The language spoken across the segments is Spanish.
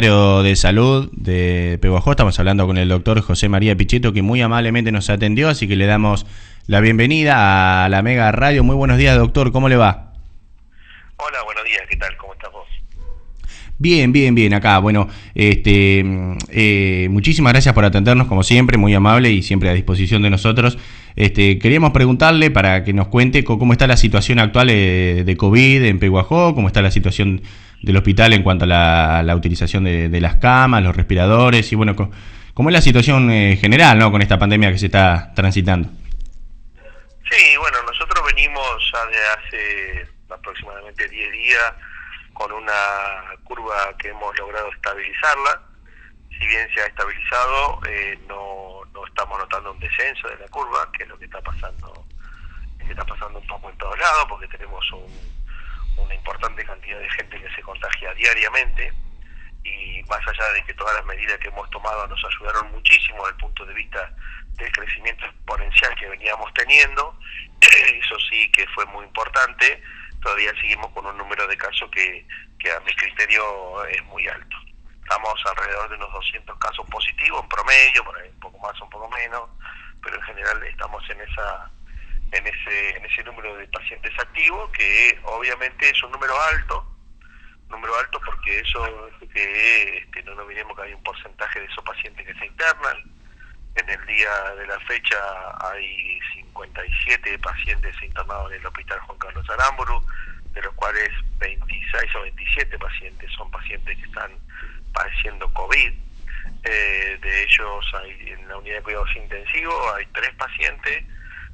secretario de Salud de Pehuajó. Estamos hablando con el doctor José María Pichetto, que muy amablemente nos atendió, así que le damos la bienvenida a la Mega Radio. Muy buenos días, doctor, ¿cómo le va? Hola, buenos días, ¿qué tal? ¿Cómo estás vos? Bien, acá. Bueno, muchísimas gracias por atendernos, como siempre, muy amable y siempre a disposición de nosotros. Queríamos preguntarle para que nos cuente cómo está la situación actual de COVID en Pehuajó, cómo está la situación del hospital en cuanto a la utilización de las camas, los respiradores y bueno, cómo es la situación general, ¿no?, con esta pandemia que se está transitando. Sí, bueno, nosotros venimos ya de hace aproximadamente 10 días con una curva que hemos logrado estabilizarla. Si bien se ha estabilizado, no estamos notando un descenso de la curva, que es lo que está pasando un poco en todos lados, porque tenemos una importante cantidad de gente que se contagia diariamente, y más allá de que todas las medidas que hemos tomado nos ayudaron muchísimo desde el punto de vista del crecimiento exponencial que veníamos teniendo, eso sí que fue muy importante. Todavía seguimos con un número de casos que a mi criterio es muy alto. Estamos alrededor de unos 200 casos positivos en promedio, por ahí un poco más, un poco menos, pero en general estamos en ese número de pacientes activos, que obviamente es un número alto porque eso es que no nos olvidemos que hay un porcentaje de esos pacientes que se internan. En el día de la fecha hay 57 pacientes internados en el Hospital Juan Carlos Aramburu, de los cuales 26 o 27 pacientes son pacientes que están padeciendo COVID. De ellos, en la unidad de cuidados intensivos hay 3 pacientes,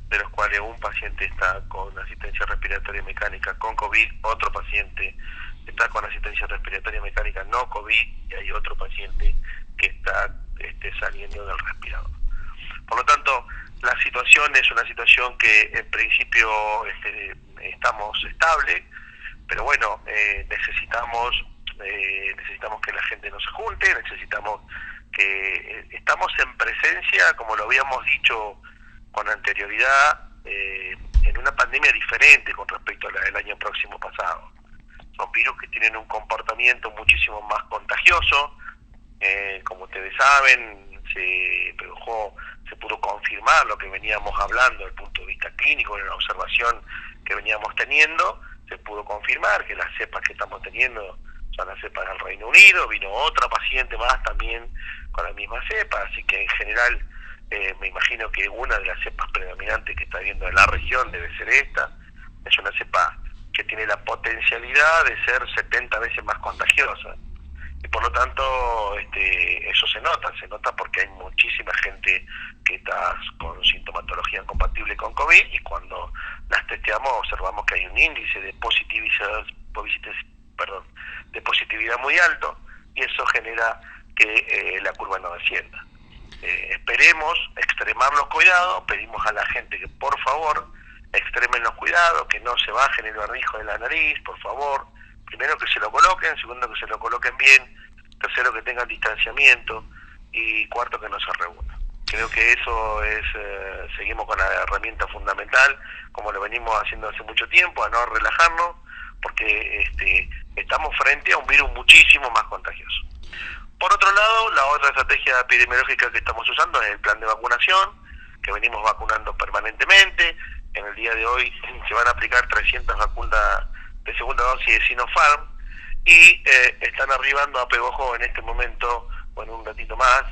de los cuales un paciente está con asistencia respiratoria mecánica con COVID, otro paciente está con asistencia respiratoria mecánica no COVID, y hay otro paciente que está saliendo del respirador. Por lo tanto, la situación es una situación que en principio estamos estables, pero bueno, necesitamos que la gente no se junte, necesitamos que estamos en presencia, como lo habíamos dicho con anterioridad, en una pandemia diferente con respecto a la del año próximo pasado. Son virus que tienen un comportamiento muchísimo más contagioso. Como ustedes saben, se pudo confirmar lo que veníamos hablando desde el punto de vista clínico, en la observación que veníamos teniendo. Se pudo confirmar que las cepas que estamos teniendo son las cepas del Reino Unido. Vino otra paciente más también con la misma cepa, así que en general me imagino que una de las cepas predominantes que está habiendo en la región debe ser esta. Es una cepa que tiene la potencialidad de ser 70 veces más contagiosa. Y por lo tanto, eso se nota porque hay muchísima gente que está con sintomatología incompatible con COVID, y cuando las testeamos observamos que hay un índice de positividad muy alto, y eso genera que la curva no descienda. Esperemos extremar los cuidados, pedimos a la gente que por favor extremen los cuidados, que no se bajen el barbijo de la nariz, por favor. Primero, que se lo coloquen; segundo, que se lo coloquen bien; tercero, que tengan distanciamiento; y cuarto, que no se reúnan. Creo que eso es, seguimos con la herramienta fundamental, como lo venimos haciendo hace mucho tiempo, a no relajarnos, porque estamos frente a un virus muchísimo más contagioso. Por otro lado, la otra estrategia epidemiológica que estamos usando es el plan de vacunación, que venimos vacunando permanentemente. En el día de hoy se van a aplicar 300 vacunas de segunda dosis de Sinopharm, y están arribando a Pehuajó en este momento, bueno, un ratito más,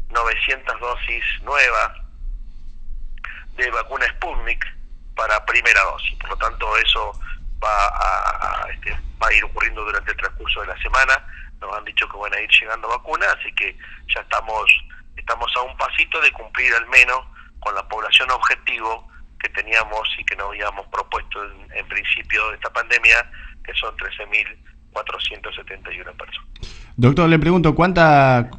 900 dosis nuevas de vacuna Sputnik para primera dosis. Por lo tanto, eso va a ir ocurriendo durante el transcurso de la semana. Nos han dicho que van a ir llegando vacunas, así que ya estamos a un pasito de cumplir al menos con la población objetivo que teníamos y que nos habíamos propuesto en principio de esta pandemia, que son 13.471 personas. Doctor, le pregunto, ya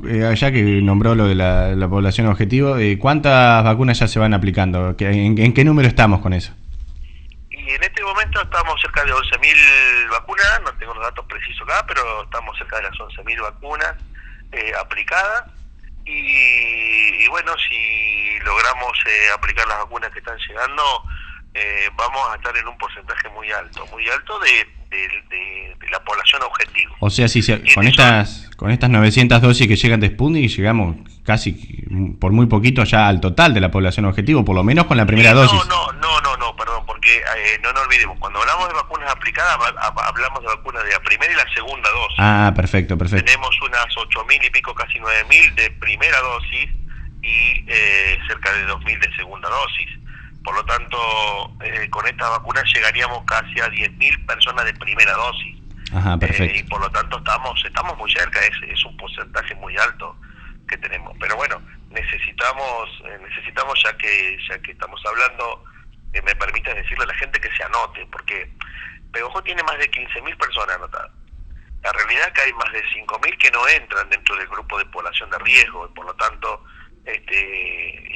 que nombró lo de la población objetivo, ¿cuántas vacunas ya se van aplicando? ¿En qué número estamos con eso? Y en este momento estamos cerca de 11.000 vacunas, no tengo los datos precisos acá, pero estamos cerca de las 11.000 vacunas aplicadas. Y bueno, si logramos aplicar las vacunas que están llegando, vamos a estar en un porcentaje muy alto de la población objetivo. O sea, si con Con estas 900 dosis que llegan de Sputnik, llegamos casi por muy poquito ya al total de la población objetivo, por lo menos con la primera dosis. Perdón, porque no nos olvidemos, cuando hablamos de vacunas aplicadas, hablamos de vacunas de la primera y la segunda dosis. Ah, perfecto. Tenemos unas 8.000 y pico, casi 9.000 de primera dosis y cerca de 2.000 de segunda dosis. Por lo tanto, con esta vacuna llegaríamos casi a 10.000 personas de primera dosis. Ajá, perfecto. Y por lo tanto estamos muy cerca, es un porcentaje muy alto que tenemos. Pero bueno, necesitamos ya que estamos hablando, me permitas decirle a la gente que se anote, porque Peguajó tiene más de 15.000 personas anotadas. La realidad es que hay más de 5.000 que no entran dentro del grupo de población de riesgo, y por lo tanto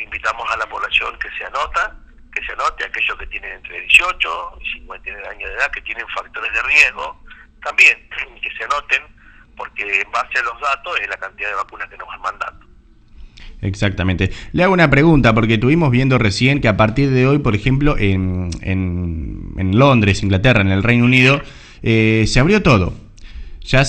invitamos a la población que se anote, aquellos que tienen entre 18 y 59 años de edad, que tienen factores de riesgo, también que se anoten, porque en base a los datos es la cantidad de vacunas que nos van mandando. Exactamente. Le hago una pregunta, porque estuvimos viendo recién que a partir de hoy, por ejemplo, en Londres, Inglaterra, en el Reino Unido, se abrió todo. Ya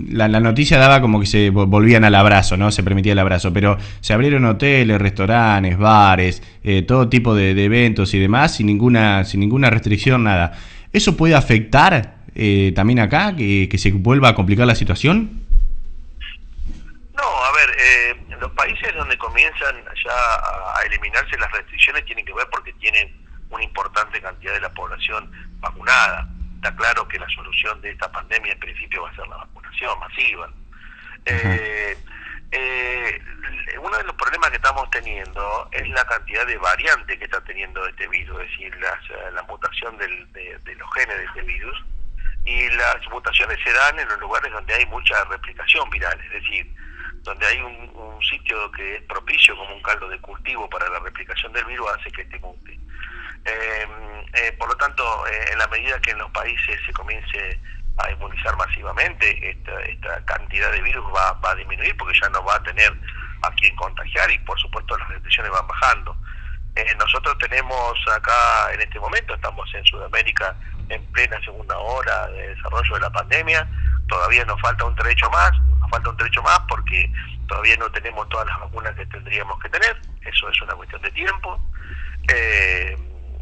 la noticia daba como que se volvían al abrazo, ¿no? Se permitía el abrazo, pero se abrieron hoteles, restaurantes, bares, todo tipo de eventos y demás, sin ninguna restricción, nada. ¿Eso puede afectar también acá, que se vuelva a complicar la situación? No, a ver, en los países donde comienzan ya a eliminarse las restricciones tienen que ver porque tienen una importante cantidad de la población vacunada. Está claro que la solución de esta pandemia en principio va a ser la vacunación masiva. Uno de los problemas que estamos teniendo es la cantidad de variantes que está teniendo este virus, es decir, la mutación de los genes de este virus, y las mutaciones se dan en los lugares donde hay mucha replicación viral, es decir, donde hay un sitio que es propicio como un caldo de cultivo para la replicación del virus, hace que este mute. Por lo tanto, en la medida que en los países se comience a inmunizar masivamente, esta cantidad de virus va a disminuir, porque ya no va a tener a quien contagiar, y por supuesto las restricciones van bajando. Nosotros tenemos acá en este momento, estamos en Sudamérica en plena segunda hora de desarrollo de la pandemia. Todavía nos falta un trecho más porque todavía no tenemos todas las vacunas que tendríamos que tener. Eso es una cuestión de tiempo.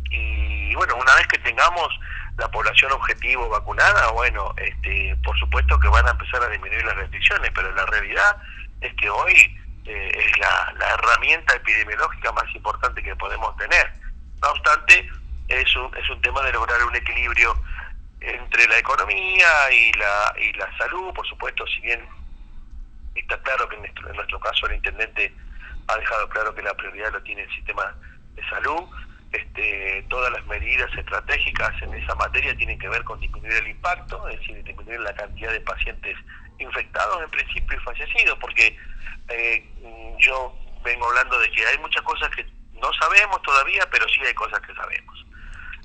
Y bueno, una vez que tengamos la población objetivo vacunada, bueno, por supuesto que van a empezar a disminuir las restricciones, pero la realidad es que hoy es la herramienta epidemiológica más importante que podemos tener. No obstante, es un tema de lograr un equilibrio entre la economía y la salud. Por supuesto, si bien está claro que en nuestro caso el intendente ha dejado claro que la prioridad lo tiene el sistema de salud, todas las medidas estratégicas en esa materia tienen que ver con disminuir el impacto, es decir, disminuir la cantidad de pacientes infectados en principio y fallecidos, porque yo vengo hablando de que hay muchas cosas que no sabemos todavía, pero sí hay cosas que sabemos.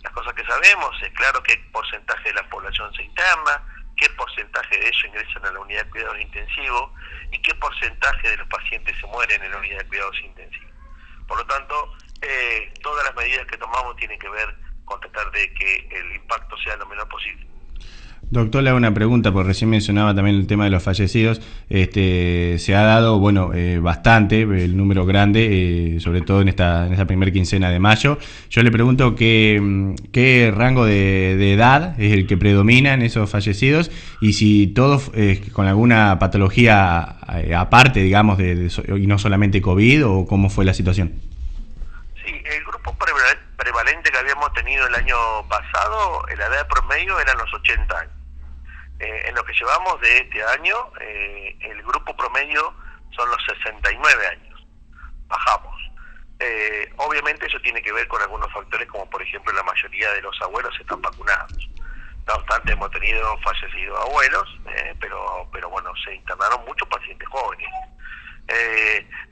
Las cosas que sabemos es claro qué porcentaje de la población se interna, qué porcentaje de ellos ingresan a la unidad de cuidados intensivos y qué porcentaje de los pacientes se mueren en la unidad de cuidados intensivos. Por lo tanto, todas las medidas que tomamos tienen que ver con tratar de que el impacto sea lo menor posible. Doctor, le hago una pregunta, porque recién mencionaba también el tema de los fallecidos. Se ha dado, bastante, el número grande, sobre todo en esta primera quincena de mayo. Yo le pregunto qué rango de edad es el que predomina en esos fallecidos, y si todos con alguna patología aparte, digamos, y no solamente COVID, o cómo fue la situación. Sí, el grupo prevalente que habíamos tenido el año pasado, la edad promedio eran los 80 años. En lo que llevamos de este año, el grupo promedio son los 69 años. Bajamos. Obviamente eso tiene que ver con algunos factores, como por ejemplo la mayoría de los abuelos están vacunados. No obstante, hemos tenido fallecidos abuelos, pero bueno, se internaron muchos pacientes jóvenes.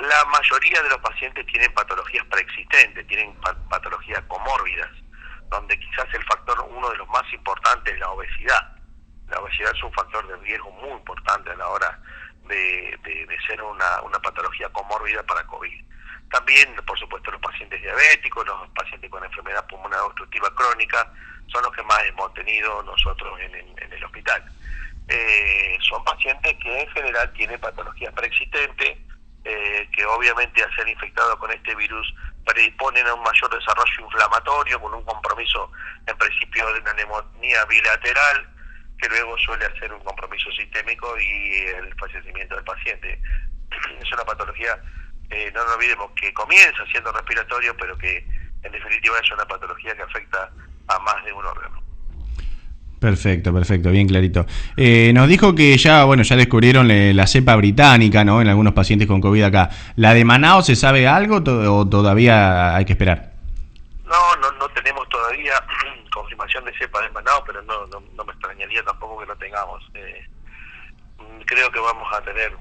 La mayoría de los pacientes tienen patologías preexistentes, tienen patologías comórbidas, donde quizás el factor, uno de los más importantes, es la obesidad. La obesidad es un factor de riesgo muy importante a la hora de ser una patología comórbida para COVID. También, por supuesto, los pacientes diabéticos, los pacientes con enfermedad pulmonar obstructiva crónica, son los que más hemos tenido nosotros en el hospital. son pacientes que en general tienen patologías preexistentes, que obviamente al ser infectados con este virus predisponen a un mayor desarrollo inflamatorio, con un compromiso en principio de una neumonía bilateral, que luego suele hacer un compromiso sistémico y el fallecimiento del paciente. Es una patología, no nos olvidemos, que comienza siendo respiratorio, pero que en definitiva es una patología que afecta a más de un órgano. Perfecto, bien clarito. Nos dijo que ya descubrieron la cepa británica, ¿no? En algunos pacientes con COVID acá. ¿La de Manaos se sabe algo o todavía hay que esperar? No tenemos todavía confirmación de cepa de Manaos, pero no me extrañaría tampoco que lo tengamos. Creo que vamos a tener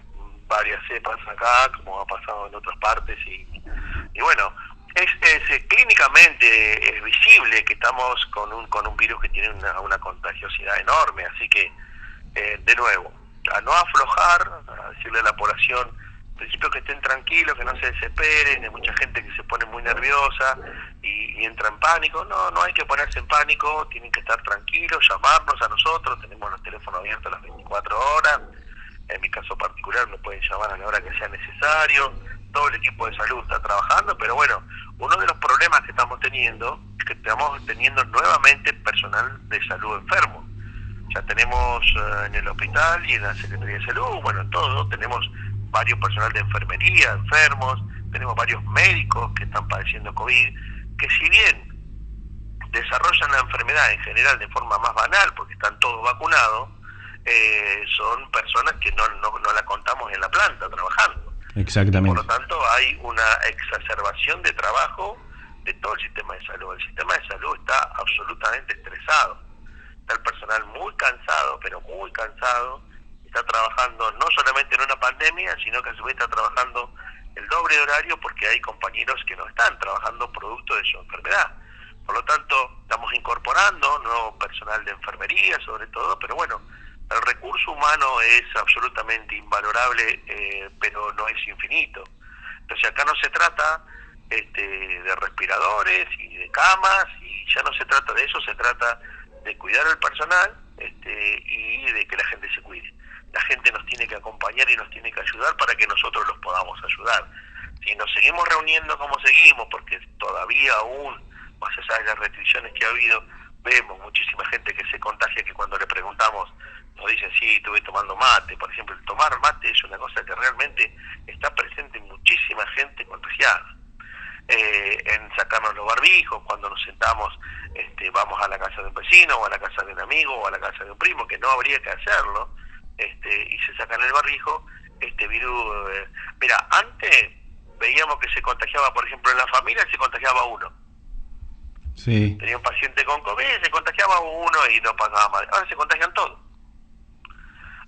varias cepas acá, como ha pasado en otras partes, y bueno, es clínicamente es visible que estamos con un virus que tiene una contagiosidad enorme, así que de nuevo, a no aflojar, a decirle a la población, en principio, que estén tranquilos, que no se desesperen. Hay mucha gente que se pone muy nerviosa y entra en pánico. No hay que ponerse en pánico, tienen que estar tranquilos, llamarnos a nosotros, tenemos los teléfonos abiertos las 24 horas. En mi caso particular me pueden llamar a la hora que sea necesario. Todo el equipo de salud está trabajando, pero bueno, uno de los problemas que estamos teniendo es que estamos teniendo nuevamente personal de salud enfermo. Ya tenemos en el hospital y en la Secretaría de Salud, bueno, en todo, tenemos varios personal de enfermería enfermos, tenemos varios médicos que están padeciendo COVID, que si bien desarrollan la enfermedad en general de forma más banal, porque están todos vacunados, son personas que no la contamos en la planta trabajando. Exactamente. Por lo tanto, hay una exacerbación de trabajo de todo el sistema de salud. El sistema de salud está absolutamente estresado. Está el personal muy cansado, pero muy cansado. Está trabajando no solamente en una pandemia, sino que a su vez está trabajando el doble de horario, porque hay compañeros que no están trabajando producto de su enfermedad. Por lo tanto, estamos incorporando nuevo personal de enfermería, sobre todo, pero bueno, el recurso humano es absolutamente invalorable, pero no es infinito. Entonces acá no se trata de respiradores y de camas, y ya no se trata de eso, se trata de cuidar al personal y de que la gente se cuide. La gente nos tiene que acompañar y nos tiene que ayudar para que nosotros los podamos ayudar. Si nos seguimos reuniendo como seguimos, porque todavía aún, más allá de las restricciones que ha habido, vemos muchísima gente que se contagia, que cuando le preguntamos nos dicen, sí, estuve tomando mate. Por ejemplo, el tomar mate es una cosa que realmente está presente en muchísima gente contagiada. En sacarnos los barbijos, cuando nos sentamos, vamos a la casa de un vecino, o a la casa de un amigo, o a la casa de un primo, que no habría que hacerlo, y se sacan el barbijo, este virus... mira, antes veíamos que se contagiaba, por ejemplo, en la familia se contagiaba uno. Sí. Tenía un paciente con COVID, se contagiaba uno y no pasaba mal. Ahora se contagian todos.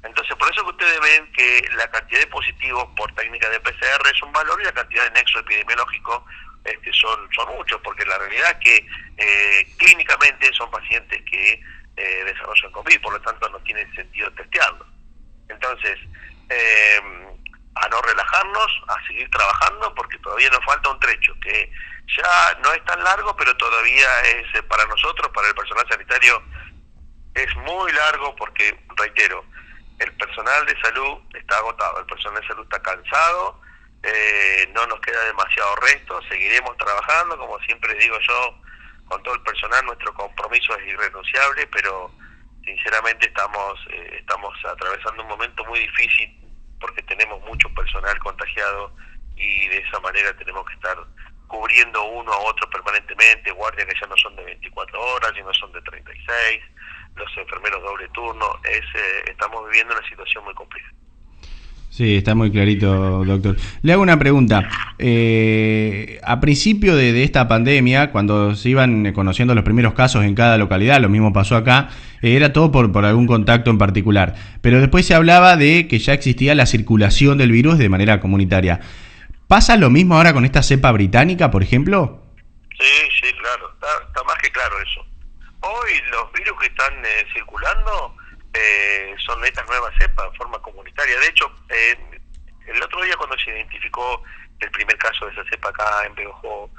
Entonces, por eso que ustedes ven que la cantidad de positivos por técnica de PCR es un valor, y la cantidad de nexo epidemiológico son muchos, porque la realidad es que clínicamente son pacientes que desarrollan COVID, por lo tanto no tiene sentido testearlo. Entonces, a no relajarnos, a seguir trabajando, porque todavía nos falta un trecho que ya no es tan largo, pero todavía es para nosotros, para el personal sanitario, es muy largo, porque, reitero, el personal de salud está agotado, el personal de salud está cansado, no nos queda demasiado resto, seguiremos trabajando, como siempre digo yo, con todo el personal. Nuestro compromiso es irrenunciable, pero sinceramente estamos atravesando un momento muy difícil, porque tenemos mucho personal contagiado, y de esa manera tenemos que estar cubriendo uno a otro permanentemente, guardias que ya no son de 24 horas, sino son de 36, los enfermeros doble turno. Estamos viviendo una situación muy compleja. Sí, está muy clarito, doctor. Le hago una pregunta. A principio de esta pandemia, cuando se iban conociendo los primeros casos en cada localidad, lo mismo pasó acá, era todo por algún contacto en particular. Pero después se hablaba de que ya existía la circulación del virus de manera comunitaria. ¿Pasa lo mismo ahora con esta cepa británica, por ejemplo? Sí, claro. Está más que claro eso. Hoy los virus que están circulando son estas nuevas cepas en forma comunitaria. De hecho, el otro día, cuando se identificó el primer caso de esa cepa acá en Pehuajó,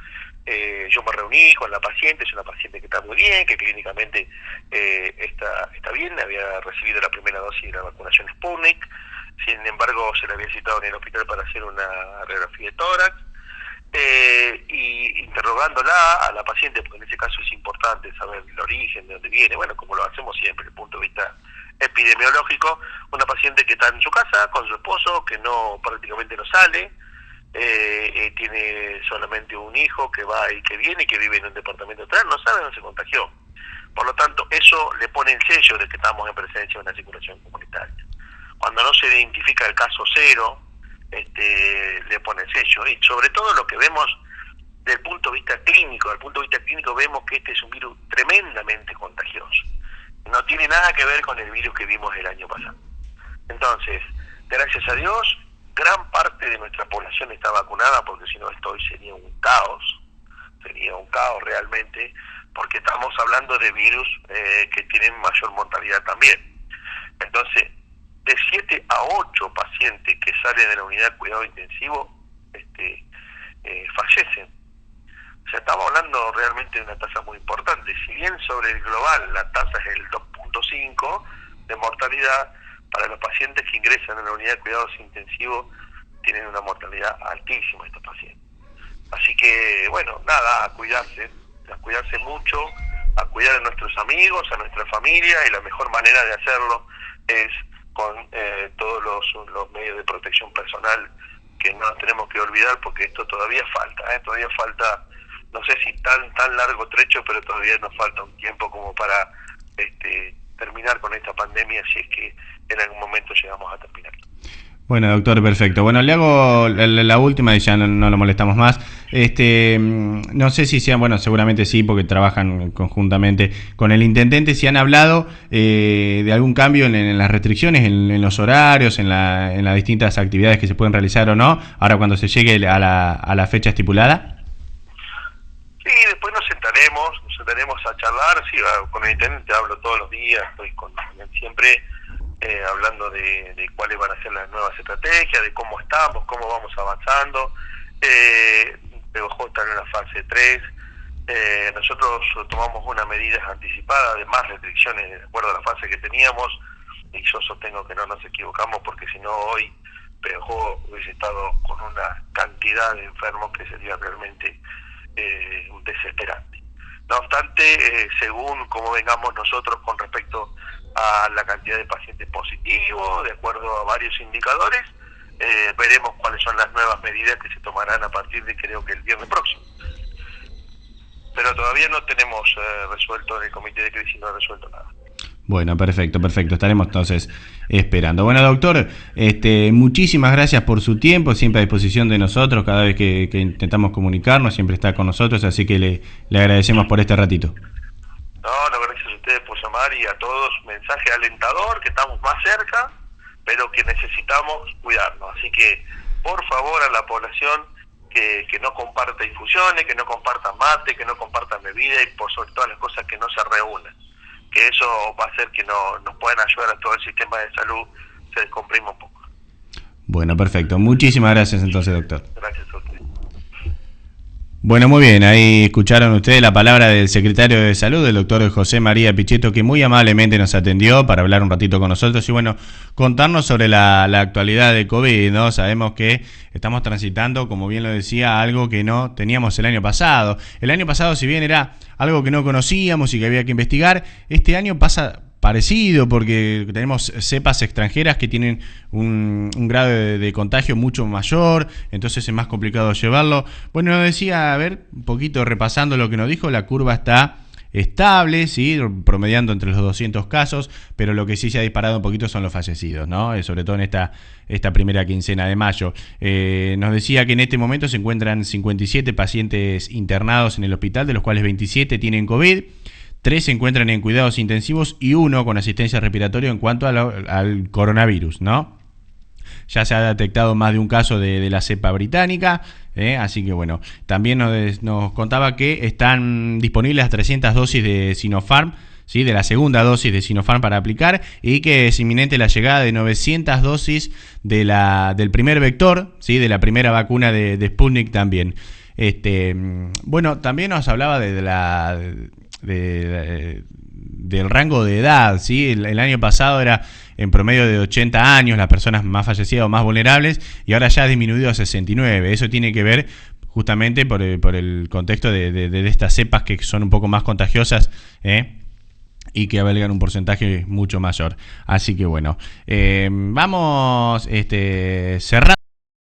Yo me reuní con la paciente, es una paciente que está muy bien, que clínicamente está bien, había recibido la primera dosis de la vacunación Sputnik, sin embargo se le había citado en el hospital para hacer una radiografía de tórax, y interrogándola a la paciente, porque en ese caso es importante saber el origen, de dónde viene, bueno, como lo hacemos siempre desde el punto de vista epidemiológico, una paciente que está en su casa con su esposo, que prácticamente no sale, tiene solamente un hijo que va y que viene y que vive en un departamento atrás, no sabe dónde se contagió. Por lo tanto, eso le pone el sello de que estamos en presencia de una circulación comunitaria. Cuando no se identifica el caso cero, le pone el sello. Y sobre todo lo que vemos desde el punto de vista clínico, vemos que este es un virus tremendamente contagioso. No tiene nada que ver con el virus que vimos el año pasado. Entonces, gracias a Dios, gran parte de nuestra población está vacunada, porque si no esto hoy sería un caos realmente, porque estamos hablando de virus que tienen mayor mortalidad también. Entonces, de 7 a 8 pacientes que salen de la unidad de cuidado intensivo fallecen. O sea, estamos hablando realmente de una tasa muy importante. Si bien sobre el global la tasa es el 2.5 de mortalidad, para los pacientes que ingresan en la unidad de cuidados intensivos tienen una mortalidad altísima estos pacientes. Así que, bueno, nada, a cuidarse mucho, a cuidar a nuestros amigos, a nuestra familia, y la mejor manera de hacerlo es con todos los medios de protección personal que no tenemos que olvidar, porque esto todavía falta, no sé si tan largo trecho, pero todavía nos falta un tiempo como para terminar con esta pandemia, si es que en algún momento llegamos a terminar. Bueno, doctor, perfecto. Bueno, le hago la última y ya no lo molestamos más. No sé si sean, bueno, seguramente sí, porque trabajan conjuntamente con el intendente, si han hablado de algún cambio en las restricciones, en los horarios, en las distintas actividades que se pueden realizar o no, ahora cuando se llegue a la fecha estipulada. Sí, después nos sentaremos a charlar. Sí, con el intendente hablo todos los días, estoy con él siempre hablando de cuáles van a ser las nuevas estrategias, de cómo estamos, cómo vamos avanzando. PBJ está en la fase 3. Nosotros tomamos unas medidas anticipadas de más restricciones de acuerdo a la fase que teníamos, y yo sostengo que no nos equivocamos, porque si no hoy PBJ hubiese estado con una cantidad de enfermos que sería realmente desesperante. No obstante, según como vengamos nosotros con respecto a la cantidad de pacientes positivos, de acuerdo a varios indicadores, veremos cuáles son las nuevas medidas que se tomarán a partir de, creo que el viernes próximo. Pero todavía no tenemos resuelto, en el comité de crisis no ha resuelto nada. Bueno, perfecto. Estaremos entonces esperando. Bueno, doctor, muchísimas gracias por su tiempo, siempre a disposición de nosotros, cada vez que intentamos comunicarnos, siempre está con nosotros, así que le agradecemos por este ratito. No, gracias a ustedes por llamar, y a todos, mensaje alentador, que estamos más cerca, pero que necesitamos cuidarnos. Así que, por favor, a la población que no comparta infusiones, que no comparta mate, que no comparta bebida, y por sobre todas las cosas que no se reúnan, que eso va a hacer que nos puedan ayudar a todo el sistema de salud se descomprima un poco. Bueno, perfecto. Muchísimas gracias entonces, doctor. Gracias a usted. Bueno, muy bien, ahí escucharon ustedes la palabra del secretario de Salud, el doctor José María Pichetto, que muy amablemente nos atendió para hablar un ratito con nosotros y, bueno, contarnos sobre la actualidad de COVID, ¿no? Sabemos que estamos transitando, como bien lo decía, algo que no teníamos el año pasado. El año pasado, si bien era algo que no conocíamos y que había que investigar, este año pasa parecido, porque tenemos cepas extranjeras que tienen un grado de contagio mucho mayor, entonces es más complicado llevarlo. Bueno, nos decía, a ver, un poquito repasando lo que nos dijo, la curva está estable, ¿sí? Promediando entre los 200 casos, pero lo que sí se ha disparado un poquito son los fallecidos, ¿no? Sobre todo en esta primera quincena de mayo. Nos decía que en este momento se encuentran 57 pacientes internados en el hospital, de los cuales 27 tienen COVID, 3 se encuentran en cuidados intensivos y 1 con asistencia respiratoria en cuanto al coronavirus, ¿no? Ya se ha detectado más de un caso de la cepa británica, así que, bueno, también nos contaba que están disponibles las 300 dosis de Sinopharm, ¿sí? De la segunda dosis de Sinopharm para aplicar, y que es inminente la llegada de 900 dosis del primer vector, ¿sí? De la primera vacuna de Sputnik también. Bueno, también nos hablaba del rango de edad, ¿sí? El año pasado era en promedio de 80 años las personas más fallecidas o más vulnerables, y ahora ya ha disminuido a 69. Eso tiene que ver justamente por el contexto de estas cepas que son un poco más contagiosas, y que albergan un porcentaje mucho mayor. Así que bueno, vamos cerrando.